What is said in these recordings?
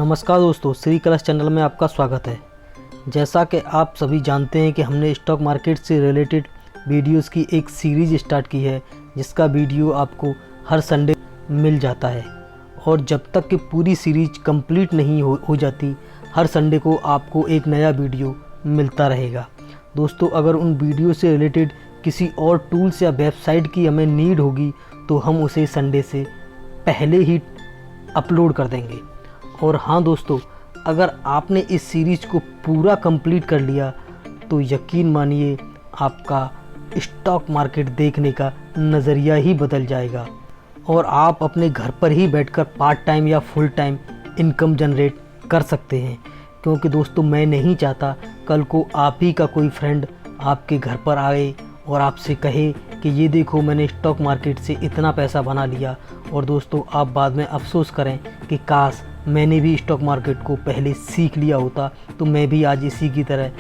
नमस्कार दोस्तों, श्री कलश चैनल में आपका स्वागत है। जैसा कि आप सभी जानते हैं कि हमने स्टॉक मार्केट से रिलेटेड वीडियोस की एक सीरीज़ स्टार्ट की है, जिसका वीडियो आपको हर संडे मिल जाता है। और जब तक कि पूरी सीरीज कंप्लीट नहीं हो जाती, हर संडे को आपको एक नया वीडियो मिलता रहेगा। दोस्तों, अगर उन वीडियो से रिलेटेड किसी और टूल्स या वेबसाइट की हमें नीड होगी तो हम उसे संडे से पहले ही अपलोड कर देंगे। और हाँ दोस्तों, अगर आपने इस सीरीज़ को पूरा कंप्लीट कर लिया तो यकीन मानिए आपका स्टॉक मार्केट देखने का नज़रिया ही बदल जाएगा और आप अपने घर पर ही बैठकर पार्ट टाइम या फुल टाइम इनकम जनरेट कर सकते हैं। क्योंकि दोस्तों, मैं नहीं चाहता कल को आप ही का कोई फ्रेंड आपके घर पर आए और आपसे कहे कि ये देखो मैंने स्टॉक मार्केट से इतना पैसा बना लिया, और दोस्तों आप बाद में अफसोस करें कि काश मैंने भी स्टॉक मार्केट को पहले सीख लिया होता तो मैं भी आज इसी की तरह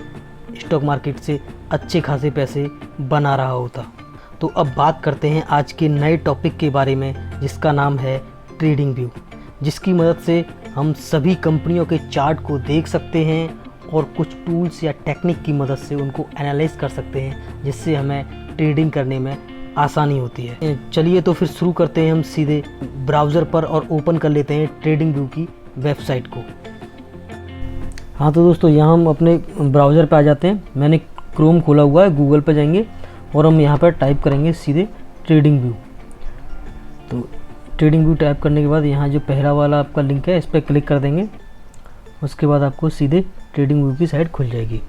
स्टॉक मार्केट से अच्छे खासे पैसे बना रहा होता। तो अब बात करते हैं आज के नए टॉपिक के बारे में, जिसका नाम है ट्रेडिंग व्यू, जिसकी मदद से हम सभी कंपनियों के चार्ट को देख सकते हैं और कुछ टूल्स या टेक्निक की मदद से उनको एनालाइज कर सकते हैं, जिससे हमें ट्रेडिंग करने में आसानी होती है। चलिए तो फिर शुरू करते हैं हम सीधे ब्राउज़र पर और ओपन कर लेते हैं ट्रेडिंग व्यू की वेबसाइट को। हाँ तो दोस्तों, यहाँ हम अपने ब्राउज़र पे आ जाते हैं। मैंने क्रोम खोला हुआ है, गूगल पे जाएंगे और हम यहाँ पर टाइप करेंगे सीधे ट्रेडिंग व्यू। तो ट्रेडिंग व्यू टाइप करने के बाद यहाँ जो पहला वाला आपका लिंक है, इस पर क्लिक कर देंगे। उसके बाद आपको सीधे ट्रेडिंग व्यू की साइट खुल जाएगी।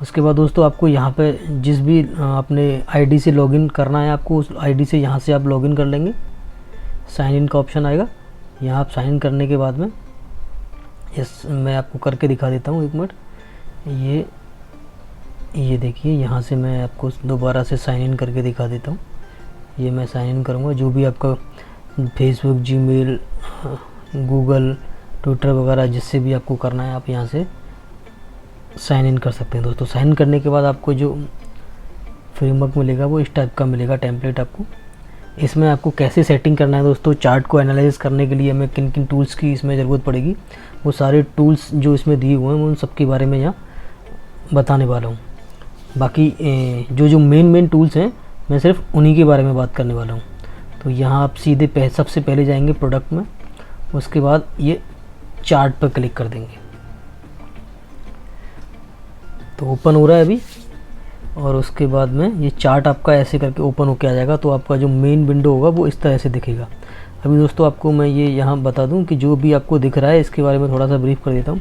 उसके बाद दोस्तों, आपको यहाँ पे जिस भी अपने आईडी से लॉगिन करना है, आपको उस आईडी से यहाँ से आप लॉगिन कर लेंगे। साइन इन का ऑप्शन आएगा, यहाँ आप साइन इन करने के बाद में मैं आपको करके दिखा देता हूँ। एक मिनट, ये देखिए, यहाँ से मैं आपको दोबारा से साइन इन करके दिखा देता हूँ। ये मैं साइन इन करूँगा, जो भी आपका फेसबुक, जीमेल, गूगल, ट्विटर वगैरह जिससे भी आपको करना है, आप यहाँ से साइन इन कर सकते हैं। दोस्तों, साइन इन करने के बाद आपको जो फ्रेमवर्क मिलेगा वो इस टाइप का मिलेगा, टेम्पलेट आपको। इसमें आपको कैसे सेटिंग करना है दोस्तों, चार्ट को एनालाइज करने के लिए हमें किन किन टूल्स की इसमें ज़रूरत पड़ेगी, वो सारे टूल्स जो इसमें दिए हुए हैं उन सब के बारे में यहाँ बताने वाला हूँ। बाकी जो मेन टूल्स हैं, मैं सिर्फ उन्हीं के बारे में बात करने वाला हूँ। तो यहाँ आप सीधे सबसे पहले जाएंगे प्रोडक्ट में, उसके बाद ये चार्ट पर क्लिक कर देंगे। तो ओपन हो रहा है अभी, और उसके बाद में ये चार्ट आपका ऐसे करके ओपन होके आ जाएगा। तो आपका जो मेन विंडो होगा वो इस तरह से दिखेगा। अभी दोस्तों, आपको मैं ये यहाँ बता दूं कि जो भी आपको दिख रहा है इसके बारे में थोड़ा सा ब्रीफ कर देता हूँ।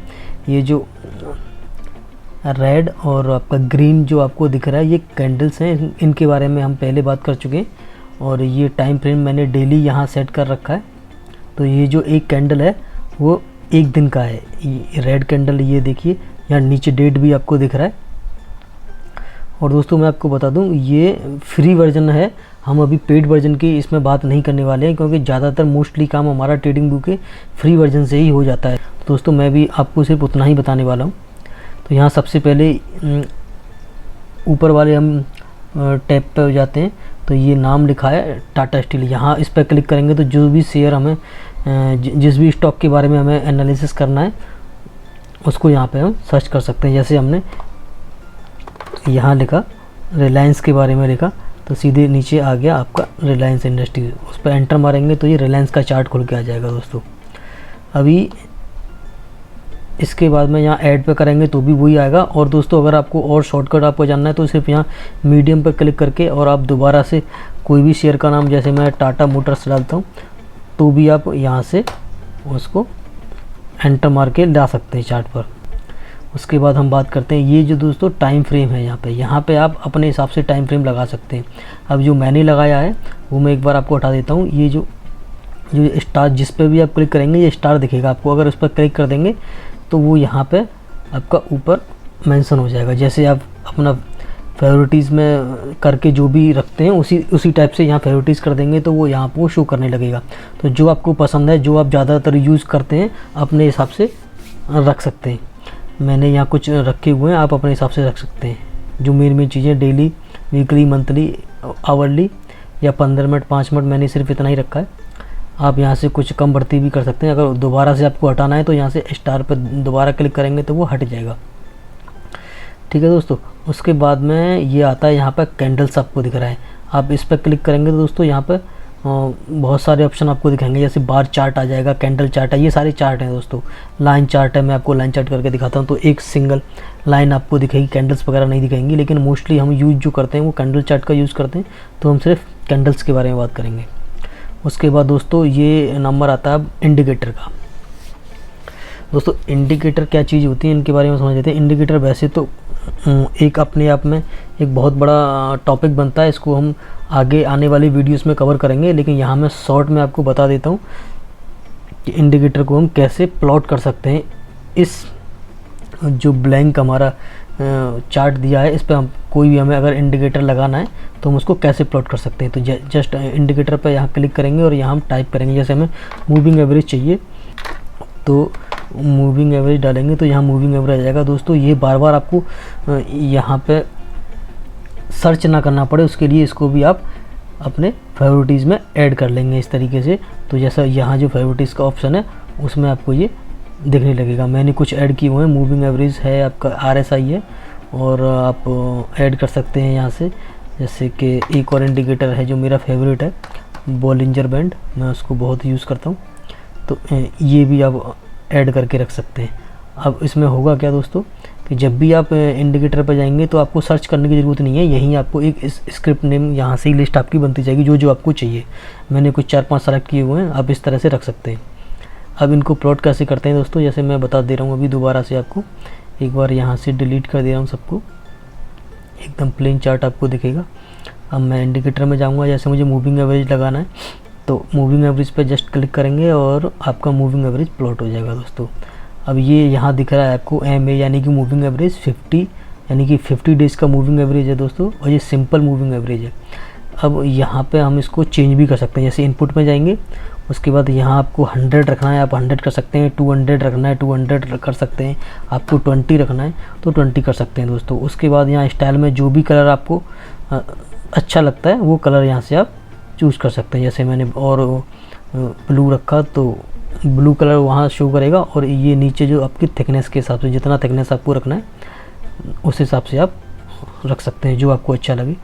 ये जो रेड और आपका ग्रीन जो आपको दिख रहा है, ये कैंडल्स हैं, इनके बारे में हम पहले बात कर चुके हैं। और ये टाइम फ्रेम मैंने डेली यहाँ सेट कर रखा है। तो ये जो एक कैंडल है वो एक दिन का है, ये रेड कैंडल। ये देखिए, यहाँ नीचे डेट भी आपको दिख रहा है। और दोस्तों, मैं आपको बता दूं, ये फ्री वर्जन है, हम अभी पेड वर्जन की इसमें बात नहीं करने वाले हैं, क्योंकि ज़्यादातर मोस्टली काम हमारा ट्रेडिंग व्यू के फ्री वर्जन से ही हो जाता है। तो दोस्तों, मैं भी आपको सिर्फ उतना ही बताने वाला हूँ। तो यहाँ सबसे पहले ऊपर वाले हम टैब पर जाते हैं। तो ये नाम लिखा है टाटा स्टील, यहाँ इस पर क्लिक करेंगे तो जो भी शेयर हमें जिस भी स्टॉक के बारे में हमें एनालिसिस करना है उसको यहाँ पे हम सर्च कर सकते हैं। जैसे हमने यहाँ लिखा रिलायंस के बारे में लिखा, तो सीधे नीचे आ गया आपका रिलायंस इंडस्ट्री। उस पर एंटर मारेंगे तो ये रिलायंस का चार्ट खुल के आ जाएगा दोस्तों। अभी इसके बाद में यहाँ ऐड पे करेंगे तो भी वही आएगा। और दोस्तों, अगर आपको और शॉर्टकट आपको जानना है तो सिर्फ यहाँ मीडियम पर क्लिक करके और आप दोबारा से कोई भी शेयर का नाम, जैसे मैं टाटा मोटर्स डालता हूँ, तो भी आप यहाँ से उसको एंटर मार के ला सकते हैं चार्ट पर। उसके बाद हम बात करते हैं, ये जो दोस्तों टाइम फ्रेम है, यहाँ पे आप अपने हिसाब से टाइम फ्रेम लगा सकते हैं। अब जो मैंने लगाया है वो मैं एक बार आपको हटा देता हूँ। ये जो स्टार, जिस पे भी आप क्लिक करेंगे ये स्टार दिखेगा आपको। अगर उस पर क्लिक कर देंगे तो वो यहाँ पे आपका ऊपर मेंशन हो जाएगा। जैसे आप अपना फेवरेटिज़ में करके जो भी रखते हैं उसी टाइप से यहाँ फेवरेटिज़ कर देंगे तो वो यहाँ पर शो करने लगेगा। तो जो आपको पसंद है, जो आप ज़्यादातर यूज़ करते हैं, अपने हिसाब से रख सकते हैं। मैंने यहाँ कुछ रखे हुए हैं, आप अपने हिसाब से रख सकते हैं। जो मेन चीज़ें डेली, वीकली, मंथली, आवरली या 15 मिनट, 5 मिनट, मैंने सिर्फ इतना ही रखा है। आप यहाँ से कुछ कम बढ़ती भी कर सकते हैं। अगर दोबारा से आपको हटाना है तो यहाँ से स्टार पर दोबारा क्लिक करेंगे तो वो हट जाएगा। ठीक है दोस्तों, उसके बाद में ये आता है यहाँ पर कैंडल्स आपको दिख रहा है, आप इस पर क्लिक करेंगे तो दोस्तों यहाँ पर बहुत सारे ऑप्शन आपको दिखाएंगे, जैसे बार चार्ट आ जाएगा, कैंडल चार्ट है, ये सारे चार्ट हैं दोस्तों। लाइन चार्ट है, मैं आपको लाइन चार्ट करके दिखाता हूँ। तो एक सिंगल लाइन आपको दिखेगी, कैंडल्स वगैरह नहीं दिखाएंगी, लेकिन मोस्टली हम यूज़ जो करते हैं वो कैंडल चार्ट का यूज़ करते हैं, तो हम सिर्फ कैंडल्स के बारे में बात करेंगे। उसके बाद दोस्तों ये नंबर आता है अब इंडिकेटर का। दोस्तों इंडिकेटर क्या चीज़ होती है इनके बारे में समझ लेते हैं। इंडिकेटर वैसे तो एक अपने आप में एक बहुत बड़ा टॉपिक बनता है, इसको हम आगे आने वाली वीडियोस में कवर करेंगे, लेकिन यहाँ मैं शॉर्ट में आपको बता देता हूँ कि इंडिकेटर को हम कैसे प्लॉट कर सकते हैं। इस जो ब्लैंक हमारा चार्ट दिया है, इस पर हम कोई भी हमें अगर इंडिकेटर लगाना है तो हम उसको कैसे प्लॉट कर सकते हैं। तो जस्ट इंडिकेटर पर यहाँ क्लिक करेंगे और यहाँ हम टाइप करेंगे, जैसे हमें मूविंग एवरेज चाहिए तो मूविंग एवरेज डालेंगे तो यहाँ मूविंग एवरेज आ जाएगा। दोस्तों ये बार बार आपको यहाँ पे सर्च ना करना पड़े, उसके लिए इसको भी आप अपने फेवरेटिज़ में ऐड कर लेंगे इस तरीके से। तो जैसा यहाँ जो फेवरेटिज़ का ऑप्शन है उसमें आपको ये दिखने लगेगा। मैंने कुछ ऐड किए हुए हैं, मूविंग एवरेज है, आपका RSI है, और आप ऐड कर सकते हैं यहाँ से। जैसे कि एक और इंडिकेटर है जो मेरा फेवरेट है, बॉलिंजर बैंड, मैं उसको बहुत यूज़ करता हूँ, तो ये भी आप ऐड करके रख सकते हैं। अब इसमें होगा क्या दोस्तों कि जब भी आप इंडिकेटर पर जाएंगे तो आपको सर्च करने की ज़रूरत नहीं है, यहीं आपको एक स्क्रिप्ट नेम यहाँ से ही लिस्ट आपकी बनती जाएगी जो जो आपको चाहिए। मैंने कुछ 4-5 सेलेक्ट किए हुए हैं, आप इस तरह से रख सकते हैं। अब इनको प्लॉट कैसे करते हैं दोस्तों, जैसे मैं बता दे रहा हूँ अभी दोबारा से आपको, एक बार यहाँ से डिलीट कर दे रहा हूँ सबको, एकदम प्लेन चार्ट आपको दिखेगा। अब मैं इंडिकेटर में जाऊँगा, जैसे मुझे मूविंग एवरेज लगाना है तो मूविंग एवरेज पे जस्ट क्लिक करेंगे और आपका मूविंग एवरेज प्लॉट हो जाएगा दोस्तों। अब ये यहाँ दिख रहा है आपको MA यानी कि मूविंग एवरेज 50, यानी कि 50 डेज़ का मूविंग एवरेज है दोस्तों, और ये सिंपल मूविंग एवरेज है। अब यहाँ पे हम इसको चेंज भी कर सकते हैं, जैसे इनपुट में जाएंगे, उसके बाद यहाँ आपको 100 रखना है, आप 100 कर सकते हैं, 200 रखना है 200 कर सकते हैं, आपको 20 रखना है तो 20 कर सकते हैं दोस्तों। उसके बाद यहाँ स्टाइल में जो भी कलर आपको अच्छा लगता है वो कलर यहाँ से आप चूज़ कर सकते हैं। जैसे मैंने और ब्लू रखा तो ब्लू कलर वहाँ शो करेगा, और ये नीचे जो आपकी थिकनेस के हिसाब से, जितना थिकनेस आपको रखना है उस हिसाब से आप रख सकते हैं जो आपको अच्छा लगे।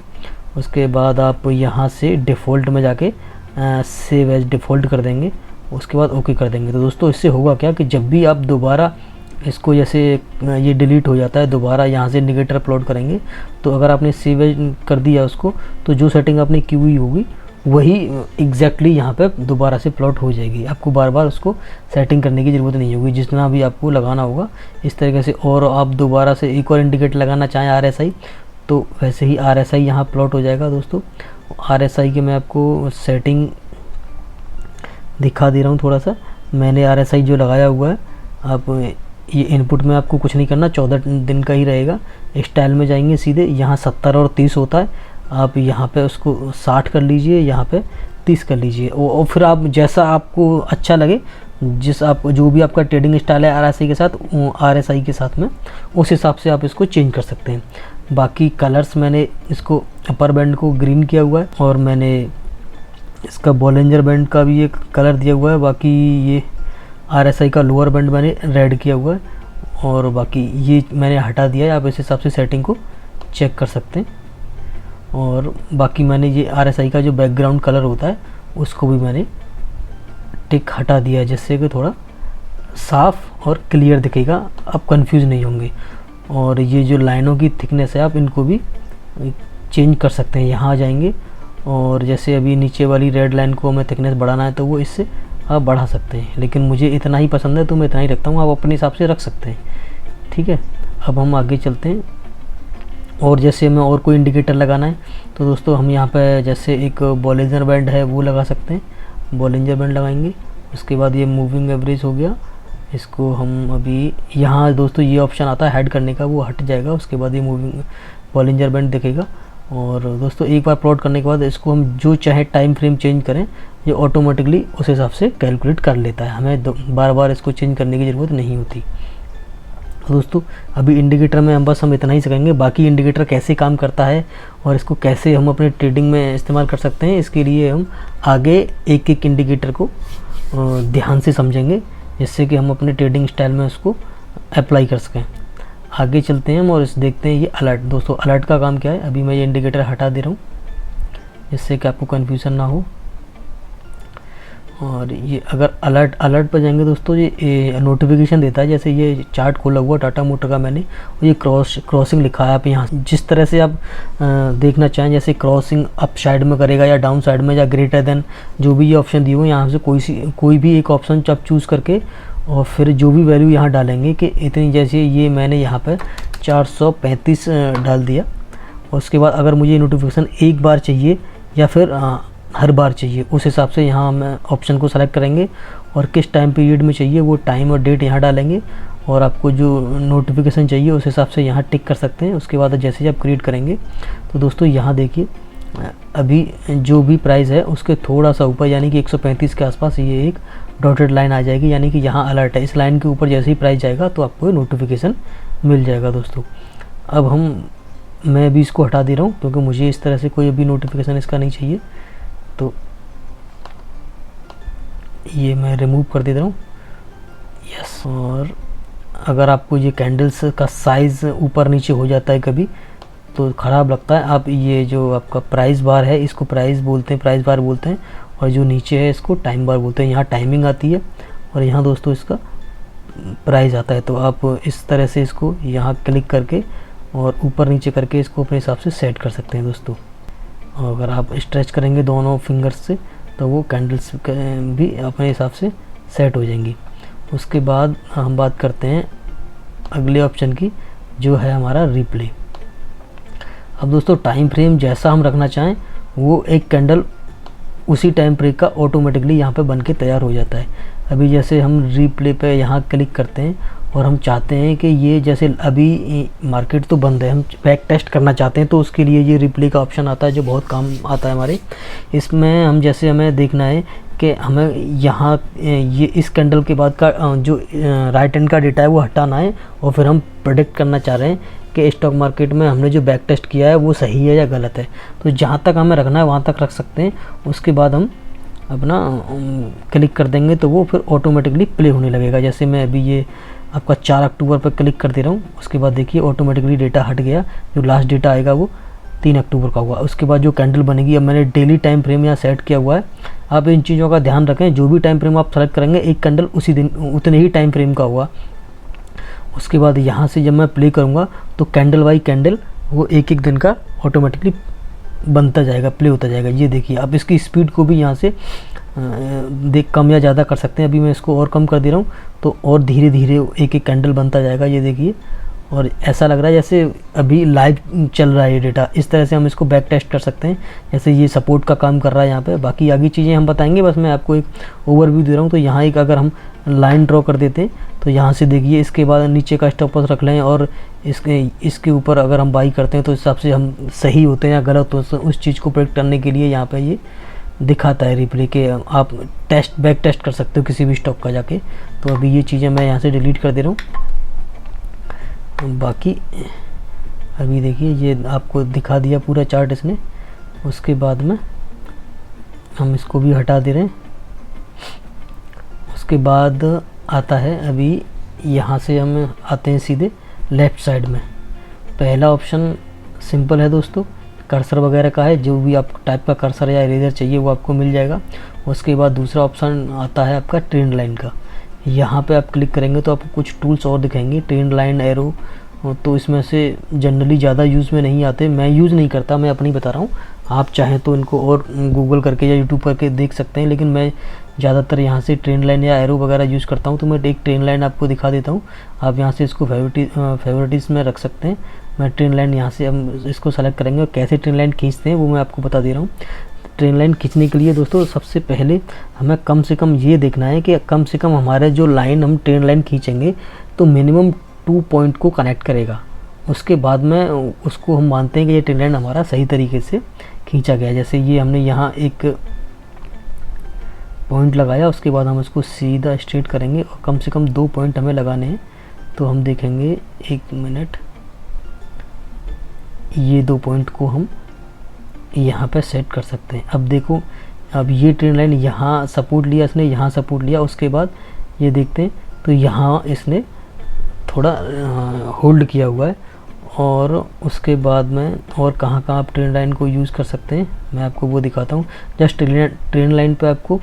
उसके बाद आप यहाँ से डिफ़ॉल्ट में जाके सेव एज डिफ़ॉल्ट कर देंगे, उसके बाद ओके कर देंगे। तो दोस्तों इससे होगा क्या कि जब भी आप दोबारा इसको, जैसे ये डिलीट हो जाता है, दोबारा यहाँ से इंडिकेटर प्लॉट करेंगे, तो अगर आपने सेव एज कर दिया उसको, तो जो सेटिंग आपने की हुई होगी वही एग्जैक्टली यहाँ पे दोबारा से प्लॉट हो जाएगी। आपको बार बार उसको सेटिंग करने की ज़रूरत नहीं होगी, जितना भी आपको लगाना होगा इस तरीके से। और आप दोबारा से एक और इंडिकेटर लगाना चाहें RSI, तो वैसे ही RSI यहाँ प्लॉट हो जाएगा दोस्तों। RSI के मैं आपको सेटिंग दिखा दे रहा हूँ थोड़ा सा। मैंने RSI जो लगाया हुआ है, आप ये इनपुट में आपको कुछ नहीं करना, 14 दिन का ही रहेगा। स्टाइल में जाएंगे सीधे, यहाँ 70 और 30 होता है, आप यहाँ पे उसको 60 कर लीजिए, यहाँ पे 30 कर लीजिए, और फिर आप जैसा आपको अच्छा लगे, जो भी आपका ट्रेडिंग स्टाइल है RSI के साथ, RSI के साथ में उस हिसाब से आप इसको चेंज कर सकते हैं। बाकी कलर्स मैंने इसको अपर बैंड को ग्रीन किया हुआ है, और मैंने इसका बॉलिंजर बैंड का भी एक कलर दिया हुआ है। बाकी ये RSI का लोअर बैंड मैंने रेड किया हुआ है, और बाकी ये मैंने हटा दिया है। आप इस हिसाब से सेटिंग को चेक कर सकते हैं। और बाकी मैंने ये RSI का जो बैकग्राउंड कलर होता है उसको भी मैंने टिक हटा दिया है, जिससे कि थोड़ा साफ़ और क्लियर दिखेगा, आप कंफ्यूज नहीं होंगे। और ये जो लाइनों की थिकनेस है आप इनको भी चेंज कर सकते हैं। यहाँ आ जाएंगे, और जैसे अभी नीचे वाली रेड लाइन को हमें थिकनेस बढ़ाना है तो वो इससे आप बढ़ा सकते हैं, लेकिन मुझे इतना ही पसंद है तो मैं इतना ही रखता हूँ, आप अपने हिसाब से रख सकते हैं। ठीक है, अब हम आगे चलते हैं। और जैसे हमें और कोई इंडिकेटर लगाना है तो दोस्तों हम यहाँ पे जैसे एक बॉलिंजर बैंड है वो लगा सकते हैं, बॉलिंजर बैंड लगाएंगे। उसके बाद ये मूविंग एवरेज हो गया, इसको हम अभी यहाँ दोस्तों ये ऑप्शन आता है हाइड करने का, वो हट जाएगा। उसके बाद ये मूविंग बॉलिंजर बैंड दिखेगा। और दोस्तों एक बार प्लॉट करने के बाद इसको हम जो चाहे टाइम फ्रेम चेंज करें, ये ऑटोमेटिकली उस हिसाब से कैलकुलेट कर लेता है, हमें बार बार इसको चेंज करने की ज़रूरत नहीं होती। तो दोस्तों अभी इंडिकेटर में हम इतना ही सीखेंगे। बाकी इंडिकेटर कैसे काम करता है और इसको कैसे हम अपने ट्रेडिंग में इस्तेमाल कर सकते हैं, इसके लिए हम आगे एक एक इंडिकेटर को ध्यान से समझेंगे, जिससे कि हम अपने ट्रेडिंग स्टाइल में उसको अप्लाई कर सकें। आगे चलते हैं हम और इस देखते हैं ये अलर्ट। दोस्तों अलर्ट का काम क्या है, अभी मैं ये इंडिकेटर हटा दे रहा हूँ जिससे कि आपको कन्फ्यूज़न ना हो। और ये अगर अलर्ट पर जाएंगे दोस्तों, ये नोटिफिकेशन देता है। जैसे ये चार्ट खोला हुआ टाटा मोटर का मैंने, और ये क्रॉसिंग लिखा है। आप यहाँ जिस तरह से आप देखना चाहें, जैसे क्रॉसिंग अप साइड में करेगा या डाउन साइड में या ग्रेटर देन, जो भी ये ऑप्शन दिए हुए यहाँ से कोई भी एक ऑप्शन आप चूज़ करके और फिर जो भी वैल्यू यहाँ डालेंगे कि इतनी, जैसे ये मैंने यहाँ पर 435 डाल दिया। और उसके बाद अगर मुझे नोटिफिकेशन एक बार चाहिए या फिर हर बार चाहिए, उस हिसाब से यहाँ हम ऑप्शन को सेलेक्ट करेंगे और किस टाइम पीरियड में चाहिए वो टाइम और डेट यहाँ डालेंगे, और आपको जो नोटिफिकेशन चाहिए उस हिसाब से यहाँ टिक कर सकते हैं। उसके बाद जैसे ही आप क्रिएट करेंगे तो दोस्तों यहाँ देखिए अभी जो भी प्राइस है उसके थोड़ा सा ऊपर यानी कि 135 के आसपास ये एक डॉटेड लाइन आ जाएगी, यानी कि यहाँ अलर्ट है। इस लाइन के ऊपर जैसे ही प्राइस जाएगा तो आपको नोटिफिकेशन मिल जाएगा दोस्तों। अब मैं भी इसको हटा दे रहा हूँ क्योंकि मुझे इस तरह से कोई अभी नोटिफिकेशन इसका नहीं चाहिए, तो ये मैं रिमूव कर दे रहा हूँ। यस, और अगर आपको ये कैंडल्स का साइज़ ऊपर नीचे हो जाता है कभी तो ख़राब लगता है, आप ये जो आपका प्राइस बार है इसको प्राइस बार बोलते हैं, और जो नीचे है इसको टाइम बार बोलते हैं। यहाँ टाइमिंग आती है और यहाँ दोस्तों इसका प्राइस आता है। तो आप इस तरह से इसको यहाँ क्लिक करके और ऊपर नीचे करके इसको अपने हिसाब से सेट कर सकते हैं दोस्तों। और अगर आप स्ट्रेच करेंगे दोनों फिंगर्स से तो वो कैंडल्स भी अपने हिसाब से सेट हो जाएंगी। उसके बाद हम बात करते हैं अगले ऑप्शन की, जो है हमारा रिप्ले। अब दोस्तों टाइम फ्रेम जैसा हम रखना चाहें वो एक कैंडल उसी टाइम फ्रेम का ऑटोमेटिकली यहाँ पे बन के तैयार हो जाता है। अभी जैसे हम रिप्ले पे यहाँ क्लिक करते हैं और हम चाहते हैं कि ये जैसे अभी मार्केट तो बंद है, हम बैक टेस्ट करना चाहते हैं, तो उसके लिए ये रिप्ले का ऑप्शन आता है जो बहुत काम आता है हमारे। इसमें हम जैसे हमें देखना है कि हमें यहाँ ये इस कैंडल के बाद का जो राइट हैंड का डेटा है वो हटाना है, और फिर हम प्रेडिक्ट करना चाह रहे हैं कि स्टॉक मार्केट में हमने जो बैक टेस्ट किया है वो सही है या गलत है। तो जहाँ तक हमें रखना है वहाँ तक रख सकते हैं। उसके बाद हम अपना क्लिक कर देंगे तो वो फिर ऑटोमेटिकली प्ले होने लगेगा। जैसे मैं अभी ये आपका 4 अक्टूबर पर क्लिक कर दे रहा हूँ, उसके बाद देखिए ऑटोमेटिकली डेटा हट गया। जो लास्ट डेटा आएगा वो 3 अक्टूबर का हुआ। उसके बाद जो कैंडल बनेगी, अब मैंने डेली टाइम फ्रेम यहाँ सेट किया हुआ है। आप इन चीज़ों का ध्यान रखें, जो भी टाइम फ्रेम आप सेलेक्ट करेंगे एक कैंडल उसी दिन उतने ही टाइम फ्रेम का हुआ। उसके बाद यहाँ से जब मैं प्ले करूँगा तो कैंडल बाई कैंडल वो एक एक दिन का ऑटोमेटिकली बनता जाएगा, प्ले होता जाएगा। ये देखिए आप इसकी स्पीड को भी यहाँ से कम या ज़्यादा कर सकते हैं। अभी मैं इसको और कम कर दे रहा हूँ तो और धीरे धीरे एक एक कैंडल बनता जाएगा, ये देखिए। और ऐसा लग रहा है जैसे अभी लाइव चल रहा है ये डेटा। इस तरह से हम इसको बैक टेस्ट कर सकते हैं, जैसे ये सपोर्ट का काम कर रहा है यहाँ पे। बाकी आगे चीज़ें हम बताएंगे, बस मैं आपको एक ओवरव्यू दे रहा हूँ। तो यहाँ एक अगर हम लाइन ड्रॉ कर देते हैं तो यहाँ से देखिए इसके बाद नीचे का स्टॉप लॉस रख लें, और इसके ऊपर अगर हम बाई करते हैं तो इस हिसाब से हम सही होते हैं या गलत होते हैं, उस चीज़ को प्रेडिक्ट करने के लिए यहाँ पर ये दिखाता है रिप्ले के। आप बैक टेस्ट कर सकते हो किसी भी स्टॉक का जाके। तो अभी ये चीज़ें मैं यहाँ से डिलीट कर दे रहा हूँ। बाकी अभी देखिए ये आपको दिखा दिया पूरा चार्ट इसने। उसके बाद में हम इसको भी हटा दे रहे हैं। उसके बाद आता है अभी यहाँ से हम आते हैं सीधे लेफ़्ट साइड में। पहला ऑप्शन सिंपल है दोस्तों, कर्सर वगैरह का है। जो भी आप टाइप का कर्सर या इरेजर चाहिए वो आपको मिल जाएगा। उसके बाद दूसरा ऑप्शन आता है आपका ट्रेंड लाइन का। यहाँ पे आप क्लिक करेंगे तो आपको कुछ टूल्स और दिखाएंगे, ट्रेंड लाइन, एरो। तो इसमें से जनरली ज़्यादा यूज़ में नहीं आते, मैं यूज़ नहीं करता, मैं अपनी बता रहा हूँ। आप चाहें तो इनको और गूगल करके या यूट्यूब करके देख सकते हैं, लेकिन मैं ज़्यादातर यहाँ से ट्रेंड लाइन या एरो वगैरह यूज़ करता हूँ। तो मैं एक ट्रेंड लाइन आपको दिखा देता हूँ, आप यहाँ से इसको फेवरेटिस में रख सकते हैं। मैं ट्रेंड लाइन यहाँ से हम इसको सेलेक्ट करेंगे, और कैसे ट्रेंड लाइन खींचते हैं वो मैं आपको बता दे रहा हूँ। ट्रेंड लाइन खींचने के लिए दोस्तों सबसे पहले हमें कम से कम ये देखना है कि कम से कम हमारे जो लाइन हम ट्रेंड लाइन खींचेंगे तो मिनिमम 2 पॉइंट को कनेक्ट करेगा। उसके बाद में उसको हम मानते हैं कि ये ट्रेंड लाइन हमारा सही तरीके से खींचा गया। जैसे ये हमने यहाँ एक पॉइंट लगाया, उसके बाद हम इसको सीधा स्ट्रेट करेंगे और कम से कम 2 पॉइंट हमें लगाने हैं, तो हम देखेंगे, एक मिनट, ये 2 पॉइंट को हम यहाँ पे सेट कर सकते हैं। अब देखो, अब ये ट्रेंड लाइन यहाँ सपोर्ट लिया इसने, यहाँ सपोर्ट लिया, उसके बाद ये देखते हैं तो यहाँ इसने थोड़ा होल्ड किया हुआ है। और उसके बाद में और कहाँ आप ट्रेंड लाइन को यूज़ कर सकते हैं, मैं आपको वो दिखाता हूँ। जस्ट ट्रेंड लाइन पे आपको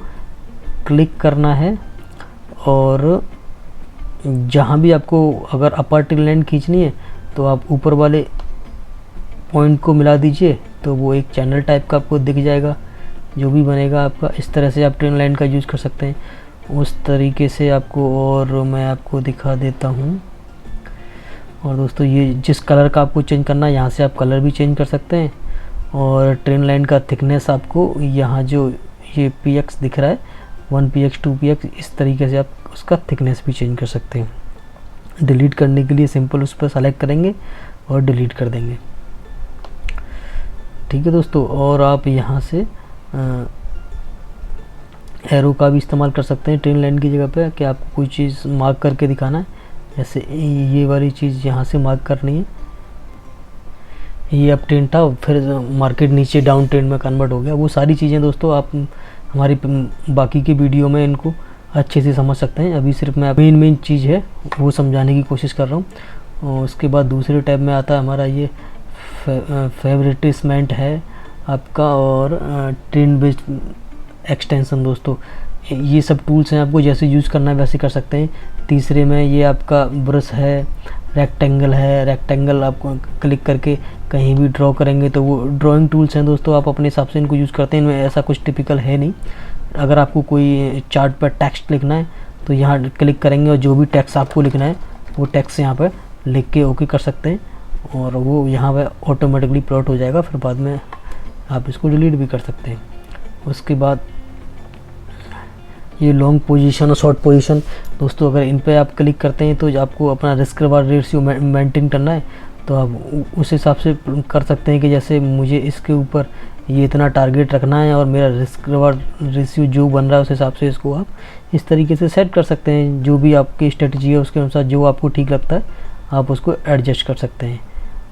क्लिक करना है, और जहाँ भी आपको अगर अपर ट्रेंड लाइन खींचनी है तो आप ऊपर वाले पॉइंट को मिला दीजिए, तो वो एक चैनल टाइप का आपको दिख जाएगा जो भी बनेगा आपका। इस तरह से आप ट्रेंड लाइन का यूज़ कर सकते हैं उस तरीके से आपको। और मैं आपको दिखा देता हूँ। और दोस्तों, ये जिस कलर का आपको चेंज करना है, यहाँ से आप कलर भी चेंज कर सकते हैं। और ट्रेंड लाइन का थिकनेस आपको यहाँ जो ये px दिख रहा है, 1px 2px, इस तरीके से आप उसका थिकनेस भी चेंज कर सकते हैं। डिलीट करने के लिए सिंपल उस पर सेलेक्ट करेंगे और डिलीट कर देंगे। ठीक है दोस्तों, और आप यहाँ से एरो का भी इस्तेमाल कर सकते हैं ट्रेंड लाइन की जगह पे, कि आपको कोई चीज़ मार्क करके दिखाना है। जैसे ये वाली चीज़ यहाँ से मार्क करनी है, ये अप ट्रेंड था, फिर मार्केट नीचे डाउन ट्रेंड में कन्वर्ट हो गया। वो सारी चीज़ें दोस्तों आप हमारी बाकी की वीडियो में इनको अच्छे से समझ सकते हैं। अभी सिर्फ मैं मेन चीज़ है वो समझाने की कोशिश कर रहा हूँ। और उसके बाद दूसरे टैब में आता है हमारा ये फेवरेटिसमेंट है आपका, और ट्रेंड बेस्ड एक्सटेंशन। दोस्तों, ये सब टूल्स हैं, आपको जैसे यूज़ करना है वैसे कर सकते हैं। तीसरे में ये आपका ब्रश है, रेक्टेंगल है। रेक्टेंगल आपको क्लिक करके कहीं भी ड्रॉ करेंगे तो वो ड्राइंग टूल्स हैं दोस्तों, आप अपने हिसाब से इनको यूज़ करते हैं। इनमें ऐसा कुछ टिपिकल है नहीं। अगर आपको कोई चार्ट पर टेक्स्ट लिखना है तो यहाँ क्लिक करेंगे, और जो भी टेक्स्ट आपको लिखना है वो टेक्स्ट यहाँ पर लिख के ओके कर सकते हैं, और वो यहाँ पर ऑटोमेटिकली प्लॉट हो जाएगा। फिर बाद में आप इसको डिलीट भी कर सकते हैं। उसके बाद ये लॉन्ग पोजीशन और शॉर्ट पोजीशन, दोस्तों अगर इन पे आप क्लिक करते हैं तो आपको अपना रिस्क रिवार्ड रेशियो मेंटेन करना है, तो आप उस हिसाब से कर सकते हैं कि जैसे मुझे इसके ऊपर ये इतना टारगेट रखना है और मेरा रिस्क रिवार्ड रेशियो जो बन रहा है उस हिसाब से इसको आप इस तरीके से सेट कर सकते हैं। जो भी आपकी स्ट्रेटजी है उसके अनुसार जो आपको ठीक लगता है आप उसको एडजस्ट कर सकते हैं।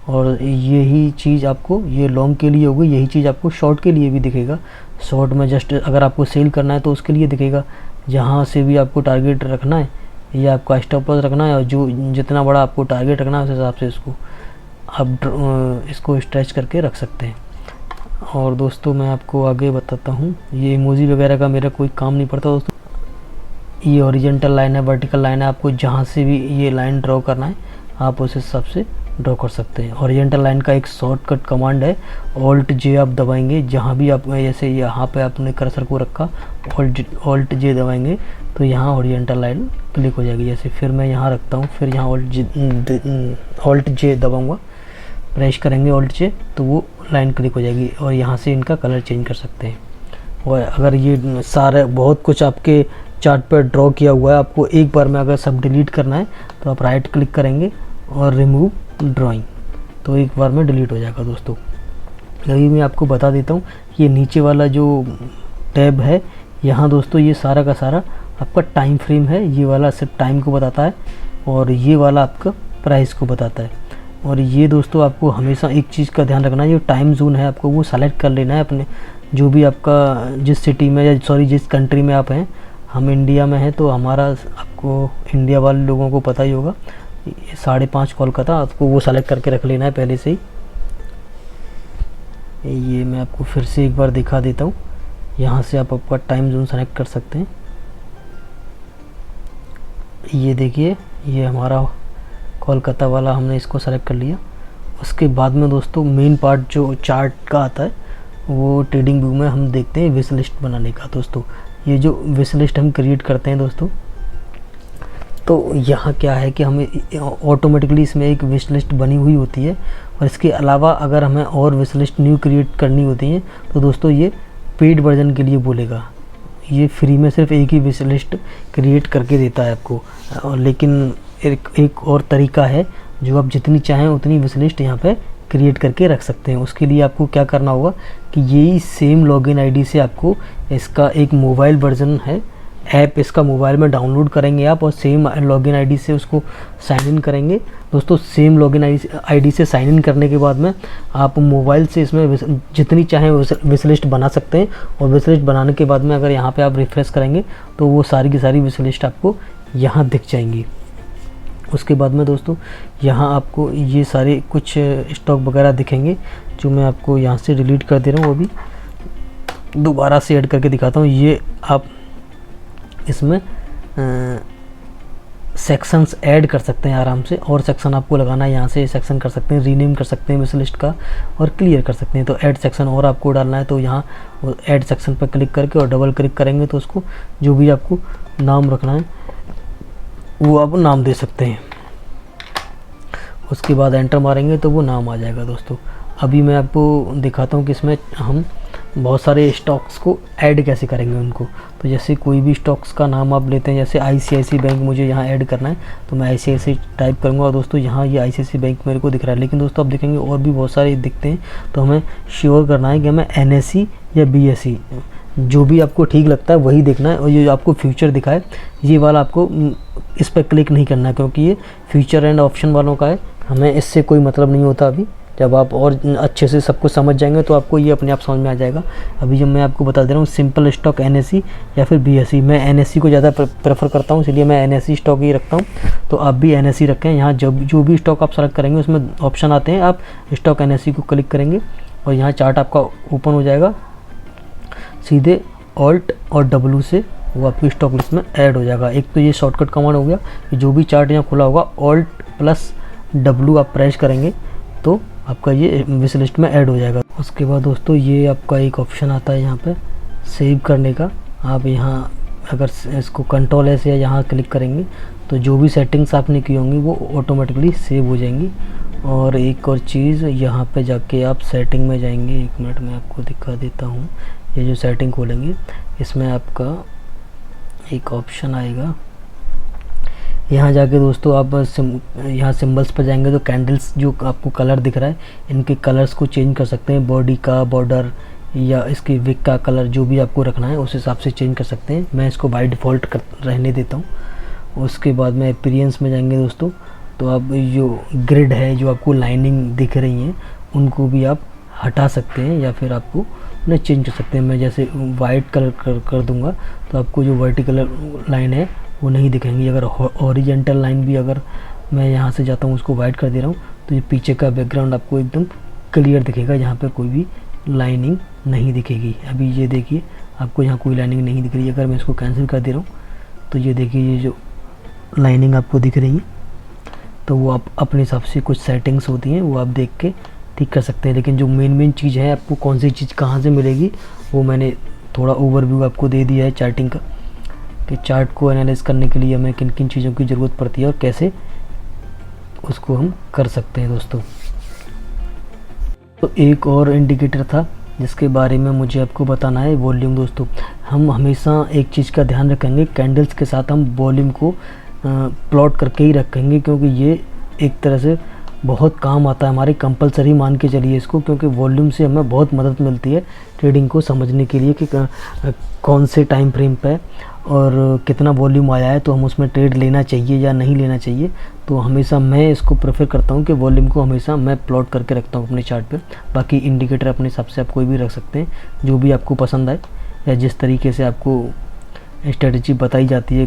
और यही चीज़ आपको ये लॉन्ग के लिए होगी, यही चीज़ आपको शॉर्ट के लिए भी दिखेगा। शॉर्ट में जस्ट अगर आपको सेल करना है तो उसके लिए दिखेगा, जहाँ से भी आपको टारगेट रखना है या आपका स्टॉप लॉस रखना है, और जो जितना बड़ा आपको टारगेट रखना है उस हिसाब से इसको आप इसको स्ट्रेच करके रख सकते हैं। और दोस्तों मैं आपको आगे बताता हूँ, ये इमोजी वगैरह का मेरा कोई काम नहीं पड़ता दोस्तों। ये हॉरिजॉन्टल लाइन है, वर्टिकल लाइन है, आपको जहाँ से भी ये लाइन ड्रॉ करना है आप उस हिसाब से ड्रॉ कर सकते हैं। हॉरिजॉन्टल लाइन का एक शॉर्टकट कमांड है, ऑल्ट जे आप दबाएंगे, जहाँ भी आप जैसे यहाँ पे आपने कर्सर को रखा, ऑल्ट जे दबाएंगे तो यहाँ हॉरिजॉन्टल लाइन क्लिक हो जाएगी। जैसे फिर मैं यहाँ रखता हूँ, फिर यहाँ ऑल्ट जे दबाऊँगा, प्रेस करेंगे ऑल्ट जे तो वो लाइन क्लिक हो जाएगी, और यहाँ से इनका कलर चेंज कर सकते हैं। और अगर ये सारे बहुत कुछ आपके चार्ट पर ड्रॉ किया हुआ है, आपको एक बार में अगर सब डिलीट करना है तो आप राइट क्लिक करेंगे और रिमूव ड्राइंग, तो एक बार में डिलीट हो जाएगा दोस्तों। अभी मैं आपको बता देता हूँ, ये नीचे वाला जो टैब है यहाँ दोस्तों, ये सारा का सारा आपका टाइम फ्रेम है। ये वाला सिर्फ टाइम को बताता है, और ये वाला आपका प्राइस को बताता है। और ये दोस्तों आपको हमेशा एक चीज़ का ध्यान रखना है, जो टाइम जोन है आपको वो सेलेक्ट कर लेना है अपने, जो भी आपका जिस सिटी में या सॉरी जिस कंट्री में आप हैं। हम इंडिया में हैं तो हमारा आपको इंडिया वाले लोगों को पता ही होगा, 5:30 कोलकाता, आपको वो सेलेक्ट करके रख लेना है पहले से ही। ये मैं आपको फिर से एक बार दिखा देता हूँ, यहाँ से आप आपका टाइम जोन सेलेक्ट कर सकते हैं। ये देखिए, ये हमारा कोलकाता वाला हमने इसको सेलेक्ट कर लिया। उसके बाद में दोस्तों मेन पार्ट जो चार्ट का आता है वो ट्रेडिंग व्यू में हम देखते हैं विश लिस्ट बनाने का। दोस्तों ये जो विश लिस्ट हम क्रिएट करते हैं दोस्तों, तो यहाँ क्या है कि हमें ऑटोमेटिकली इसमें एक विश लिस्ट बनी हुई होती है, और इसके अलावा अगर हमें और विश लिस्ट न्यू क्रिएट करनी होती है तो दोस्तों ये पेड वर्जन के लिए बोलेगा। ये फ्री में सिर्फ एक ही विश लिस्ट क्रिएट करके देता है आपको, लेकिन एक और तरीका है जो आप जितनी चाहें उतनी विश लिस्ट यहाँ पे क्रिएट करके रख सकते हैं। उसके लिए आपको क्या करना होगा कि यही सेम लॉगिन आईडी से आपको इसका एक मोबाइल वर्जन है, ऐप इसका मोबाइल में डाउनलोड करेंगे आप और सेम लॉगिन आईडी से उसको साइन इन करेंगे। दोस्तों सेम लॉगिन आईडी से साइन इन करने के बाद में आप मोबाइल से इसमें जितनी चाहें विश लिस्ट बना सकते हैं। और विश लिस्ट बनाने के बाद में अगर यहाँ पे आप रिफ्रेश करेंगे तो वो सारी की सारी विश लिस्ट आपको यहाँ दिख जाएंगी। उसके बाद में दोस्तों यहाँ आपको ये सारे कुछ स्टॉक वगैरह दिखेंगे जो मैं आपको यहाँ से डिलीट कर दे रहा हूँ। अभी दोबारा से ऐड करके दिखाता हूँ। ये आप इसमें सेक्शंस ऐड कर सकते हैं आराम से, और सेक्शन आपको लगाना है यहाँ से सेक्शन कर सकते हैं, रीनेम कर सकते हैं विश लिस्ट का और क्लियर कर सकते हैं। तो ऐड सेक्शन और आपको डालना है तो यहाँ ऐड सेक्शन पर क्लिक करके और डबल क्लिक करेंगे तो उसको जो भी आपको नाम रखना है वो आप नाम दे सकते हैं। उसके बाद एंटर मारेंगे तो वो नाम आ जाएगा। दोस्तों अभी मैं आपको दिखाता हूँ कि इसमें हम बहुत सारे स्टॉक्स को ऐड कैसे करेंगे उनको। तो जैसे कोई भी स्टॉक्स का नाम आप लेते हैं, जैसे ICICI बैंक मुझे यहाँ ऐड करना है तो मैं ICICI टाइप करूँगा और दोस्तों यहाँ ये ICICI बैंक मेरे को दिख रहा है। लेकिन दोस्तों आप देखेंगे और भी बहुत सारे दिखते हैं तो हमें श्योर करना है कि हमें NSE या BSE जो भी आपको ठीक लगता है वही देखना है। और ये जो आपको फ्यूचर दिखाए ये वाला आपको इस पर क्लिक नहीं करना है क्योंकि ये फ्यूचर एंड ऑप्शन वालों का है, हमें इससे कोई मतलब नहीं होता। अभी जब आप और अच्छे से सब कुछ समझ जाएंगे तो आपको ये अपने आप समझ में आ जाएगा। अभी जब मैं आपको बता दे रहा हूँ सिंपल स्टॉक NSE या फिर BSE, मैं NSE को ज़्यादा प्रेफर करता हूँ इसलिए मैं NSE स्टॉक ही रखता हूँ। तो आप भी NSE रखें। यहाँ जब जो भी स्टॉक आप सेलेक्ट करेंगे उसमें ऑप्शन आते हैं, आप स्टॉक NSE को क्लिक करेंगे और यहाँ चार्ट आपका ओपन हो जाएगा। सीधे ऑल्ट और W से वो आपकी स्टॉक लिस्ट में ऐड हो जाएगा। एक तो ये शॉर्टकट कमांड हो गया कि जो भी चार्ट यहाँ खुला होगा Alt+W आप प्रेस करेंगे तो आपका ये विश लिस्ट में ऐड हो जाएगा। उसके बाद दोस्तों ये आपका एक ऑप्शन आता है यहाँ पे सेव करने का। आप यहाँ अगर इसको Ctrl+S या यहाँ क्लिक करेंगे तो जो भी सेटिंग्स आपने की होंगी वो ऑटोमेटिकली सेव हो जाएंगी। और एक और चीज़ यहाँ पे जाके आप सेटिंग में जाएंगे, 1 मिनट में आपको दिखा देता हूँ। ये जो सेटिंग खोलेंगे इसमें आपका एक ऑप्शन आएगा, यहाँ जाके दोस्तों आप यहाँ सिंबल्स पर जाएंगे तो कैंडल्स जो आपको कलर दिख रहा है इनके कलर्स को चेंज कर सकते हैं। बॉडी का बॉर्डर या इसकी विक का कलर जो भी आपको रखना है उस हिसाब से चेंज कर सकते हैं। मैं इसको बाय डिफ़ॉल्ट रहने देता हूँ। उसके बाद में अपीयरेंस में जाएंगे दोस्तों तो आप जो ग्रिड है जो आपको लाइनिंग दिख रही हैं उनको भी आप हटा सकते हैं या फिर आपको उन्हें चेंज कर सकते हैं। मैं जैसे वाइट कलर कर दूंगा तो आपको जो वर्टिकल लाइन है वो नहीं दिखेंगी। अगर हॉरिजेंटल लाइन भी अगर मैं यहाँ से जाता हूँ उसको वाइट कर दे रहा हूँ तो ये पीछे का बैकग्राउंड आपको एकदम क्लियर दिखेगा, यहाँ पे कोई भी लाइनिंग नहीं दिखेगी। अभी ये देखिए आपको यहाँ कोई लाइनिंग नहीं दिख रही है। अगर मैं इसको कैंसिल कर दे रहा हूँ तो ये देखिए ये जो लाइनिंग आपको दिख रही है तो वो आप अपने हिसाब से कुछ सेटिंग्स होती हैं वो आप देख के ठीक कर सकते हैं। लेकिन जो मेन चीज़ है आपको कौन सी चीज़ कहाँ से मिलेगी वो मैंने थोड़ा ओवरव्यू आपको दे दिया है चार्टिंग का, कि चार्ट को एनालाइज करने के लिए हमें किन किन चीज़ों की ज़रूरत पड़ती है और कैसे उसको हम कर सकते हैं। दोस्तों तो एक और इंडिकेटर था जिसके बारे में मुझे आपको बताना है, वॉल्यूम। दोस्तों हम हमेशा एक चीज़ का ध्यान रखेंगे, कैंडल्स के साथ हम वॉल्यूम को प्लॉट करके ही रखेंगे क्योंकि ये एक तरह से बहुत काम आता है हमारे, कंपलसरी मान के चलिए इसको, क्योंकि वॉल्यूम से हमें बहुत मदद मिलती है ट्रेडिंग को समझने के लिए कि कौन से टाइम फ्रेम पे और कितना वॉल्यूम आया है तो हम उसमें ट्रेड लेना चाहिए या नहीं लेना चाहिए। तो हमेशा मैं इसको प्रेफर करता हूँ कि वॉल्यूम को हमेशा मैं प्लॉट करके रखता हूँ अपने चार्ट पे। बाकी इंडिकेटर अपने हिसाब से आप कोई भी रख सकते हैं जो भी आपको पसंद आए या जिस तरीके से आपको स्ट्रेटजी बताई जाती है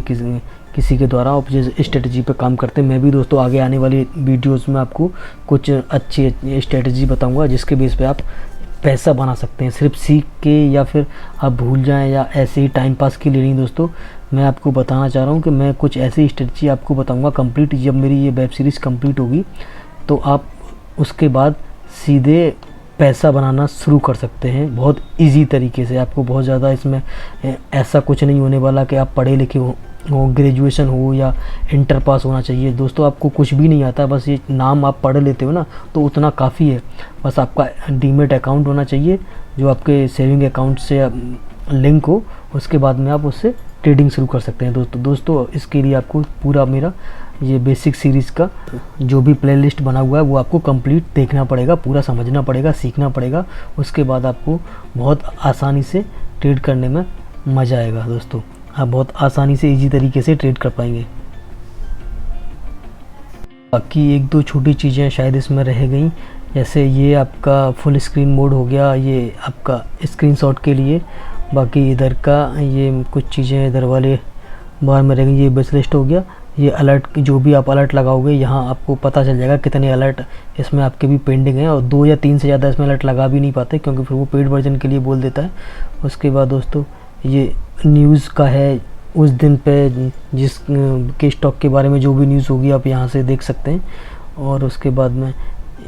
किसी के द्वारा आप जिस स्ट्रेटजी पे काम करते हैं। मैं भी दोस्तों आगे आने वाली वीडियोस में आपको कुछ अच्छी स्ट्रेटजी बताऊंगा जिसके बेस पे आप पैसा बना सकते हैं, सिर्फ सीख के या फिर आप भूल जाएं या ऐसे ही टाइम पास के लिए नहीं। दोस्तों मैं आपको बताना चाह रहा हूँ कि मैं कुछ ऐसी स्ट्रेटजी आपको बताऊँगा कंप्लीट। जब मेरी ये वेब सीरीज़ कंप्लीट होगी तो आप उसके बाद सीधे पैसा बनाना शुरू कर सकते हैं बहुत इजी तरीके से। आपको बहुत ज़्यादा इसमें ऐसा कुछ नहीं होने वाला कि आप पढ़े लिखे हो, ग्रेजुएशन हो या इंटर पास होना चाहिए। दोस्तों आपको कुछ भी नहीं आता, बस ये नाम आप पढ़ लेते हो ना तो उतना काफ़ी है। बस आपका डीमेट अकाउंट होना चाहिए जो आपके सेविंग अकाउंट से लिंक हो, उसके बाद में आप उससे ट्रेडिंग शुरू कर सकते हैं। दोस्तों इसके लिए आपको पूरा मेरा ये बेसिक सीरीज़ का जो भी प्लेलिस्ट बना हुआ है वो आपको कंप्लीट देखना पड़ेगा, पूरा समझना पड़ेगा, सीखना पड़ेगा। उसके बाद आपको बहुत आसानी से ट्रेड करने में मज़ा आएगा। दोस्तों आप बहुत आसानी से ईजी तरीके से ट्रेड कर पाएंगे। बाकी एक दो छोटी चीज़ें शायद इसमें रह गई, जैसे ये आपका फुल स्क्रीन मोड हो गया, ये आपका स्क्रीनशॉट के लिए। बाकी इधर का ये कुछ चीज़ें इधर वाले बाहर में रह गई। ये विश लिस्ट हो गया। ये अलर्ट, जो भी आप अलर्ट लगाओगे यहाँ आपको पता चल जाएगा कितने अलर्ट इसमें आपके भी पेंडिंग हैं, और 2 या 3 से ज़्यादा इसमें अलर्ट लगा भी नहीं पाते क्योंकि फिर वो पेड वर्जन के लिए बोल देता है। उसके बाद दोस्तों ये न्यूज़ का है, उस दिन पे जिस के स्टॉक के बारे में जो भी न्यूज़ होगी आप यहाँ से देख सकते हैं। और उसके बाद में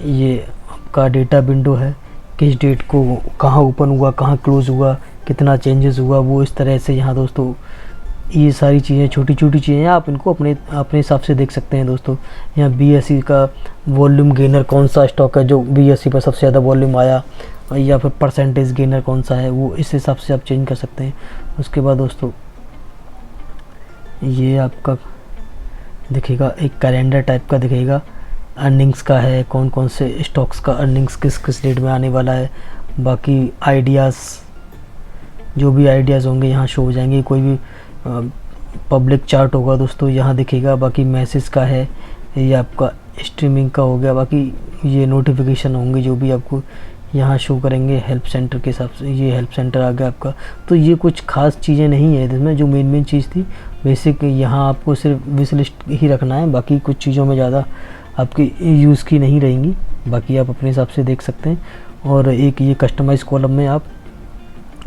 ये आपका डेटा विंडो है, किस डेट को कहाँ ओपन हुआ, कहाँ क्लोज़ हुआ, कितना चेंजेस हुआ, वो इस तरह से यहाँ दोस्तों ये सारी चीज़ें, छोटी छोटी चीज़ें आप इनको अपने हिसाब से देख सकते हैं दोस्तों। यहाँ BSE का वॉल्यूम गेनर कौन सा स्टॉक है जो BSE पर सबसे ज़्यादा वॉल्यूम आया, या फिर परसेंटेज गेनर कौन सा है, वो इस हिसाब से आप चेंज कर सकते हैं। उसके बाद दोस्तों ये आपका दिखेगा एक कैलेंडर टाइप का दिखेगा, अर्निंग्स का है, कौन कौन से स्टॉक्स का अर्निंग्स किस किस डेट में आने वाला है। बाकी आइडियाज़, जो भी आइडियाज़ होंगे यहाँ शो हो जाएंगे। कोई भी पब्लिक चार्ट होगा दोस्तों यहाँ दिखेगा। बाकी मैसेज का है, ये आपका स्ट्रीमिंग का हो गया। बाकी ये नोटिफिकेशन होंगे जो भी आपको यहाँ शो करेंगे हेल्प सेंटर के हिसाब से। ये हेल्प सेंटर आ गया आपका। तो ये कुछ खास चीज़ें नहीं है इसमें, जो मेन चीज़ थी बेसिक, यहाँ आपको सिर्फ विश लिस्ट ही रखना है। बाकी कुछ चीज़ों में ज़्यादा आपकी यूज़ की नहीं रहेंगी, बाकी आप अपने हिसाब से देख सकते हैं। और एक ये कस्टमाइज कॉलम में आप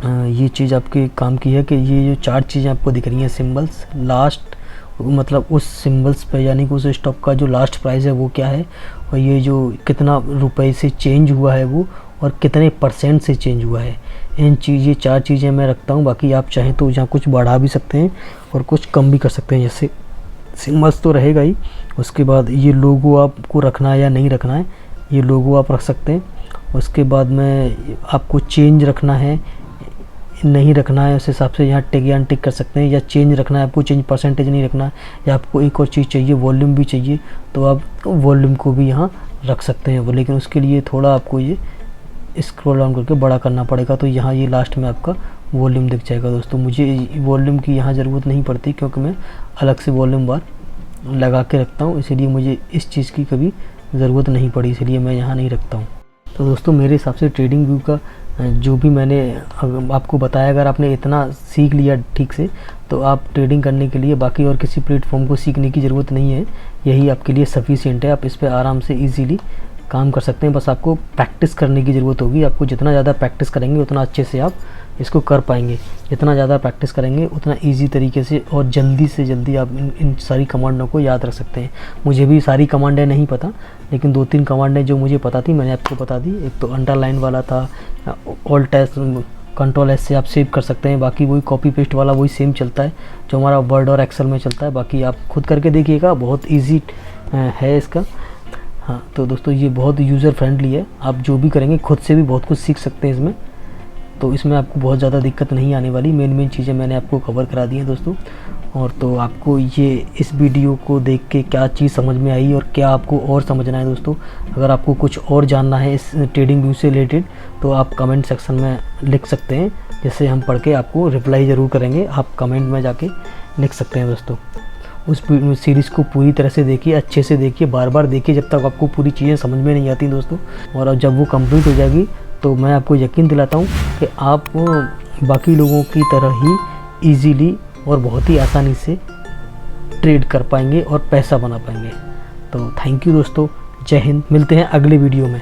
ये चीज़ आपके काम की है कि ये जो 4 चीज़ें आपको दिख रही हैं सिंबल्स, लास्ट मतलब उस सिंबल्स पे, यानी कि उस स्टॉक का जो लास्ट प्राइस है वो क्या है, और ये जो कितना रुपए से चेंज हुआ है वो, और कितने % से चेंज हुआ है। ये 4 चीज़ें मैं रखता हूँ। बाकी आप चाहें तो यहाँ कुछ बढ़ा भी सकते हैं और कुछ कम भी कर सकते हैं। जैसे सिंबल्स तो रहेगा ही, उसके बाद ये लोगो आपको रखना है या नहीं रखना है, ये लोगो आप रख सकते हैं। उसके बाद में आपको चेंज रखना है नहीं रखना है, उस हिसाब से यहाँ टिक या अनटिक कर सकते हैं। या चेंज रखना है आपको, चेंज परसेंटेज नहीं रखना है, या आपको एक और चीज़ चाहिए वॉल्यूम भी चाहिए, तो आप वॉल्यूम को भी यहाँ रख सकते हैं। लेकिन उसके लिए थोड़ा आपको ये स्क्रॉल डाउन करके बड़ा करना पड़ेगा। तो यहाँ ये लास्ट में आपका वॉल्यूम दिख जाएगा दोस्तों। मुझे वॉल्यूम की यहाँ ज़रूरत नहीं पड़ती क्योंकि मैं अलग से वॉल्यूम बार लगा के रखता हूँ, इसलिए मुझे इस चीज़ की कभी ज़रूरत नहीं पड़ी, इसलिए मैं यहाँ नहीं रखता हूँ। तो दोस्तों मेरे हिसाब से ट्रेडिंग व्यू का जो भी मैंने आपको बताया, अगर आपने इतना सीख लिया ठीक से, तो आप ट्रेडिंग करने के लिए बाकी और किसी प्लेटफॉर्म को सीखने की ज़रूरत नहीं है। यही आपके लिए सफिशिएंट है। आप इस पर आराम से इजीली काम कर सकते हैं। बस आपको प्रैक्टिस करने की ज़रूरत होगी। आपको जितना ज़्यादा प्रैक्टिस करेंगे उतना अच्छे से आप इसको कर पाएंगे। जितना ज़्यादा प्रैक्टिस करेंगे उतना ईजी तरीके से और जल्दी से जल्दी आप इन सारी कमांडों को याद रख सकते हैं। मुझे भी सारी कमांडें नहीं पता, लेकिन 2-3 कमांडें जो मुझे पता थी मैंने आपको बता दी। एक तो अंडरलाइन वाला था, ऑल्ट एस, कंट्रोल एस से आप सेव कर सकते हैं। बाकी वही कॉपी पेस्ट वाला वही सेम चलता है जो हमारा वर्ड और एक्सेल में चलता है। बाकी आप खुद करके देखिएगा, बहुत ईजी है इसका। हाँ तो दोस्तों ये बहुत यूज़र फ्रेंडली है। आप जो भी करेंगे खुद से भी बहुत कुछ सीख सकते हैं इसमें, तो इसमें आपको बहुत ज़्यादा दिक्कत नहीं आने वाली। मेन चीज़ें मैंने आपको कवर करा दी हैं दोस्तों। और तो आपको ये इस वीडियो को देख के क्या चीज़ समझ में आई और क्या आपको और समझना है दोस्तों, अगर आपको कुछ और जानना है इस ट्रेडिंग व्यू से रिलेटेड तो आप कमेंट सेक्शन में लिख सकते हैं, जिससे हम पढ़ के आपको रिप्लाई ज़रूर करेंगे। आप कमेंट में जाके लिख सकते हैं दोस्तों। उस सीरीज़ को पूरी तरह से देखिए, अच्छे से देखिए, बार बार देखिए जब तक आपको पूरी चीज़ें समझ में नहीं आती दोस्तों। और अब जब वो कंप्लीट हो जाएगी तो मैं आपको यकीन दिलाता हूँ कि आप बाकी लोगों की तरह ही ईजीली और बहुत ही आसानी से ट्रेड कर पाएंगे और पैसा बना पाएंगे। तो थैंक यू दोस्तों, जय हिंद। मिलते हैं अगले वीडियो में।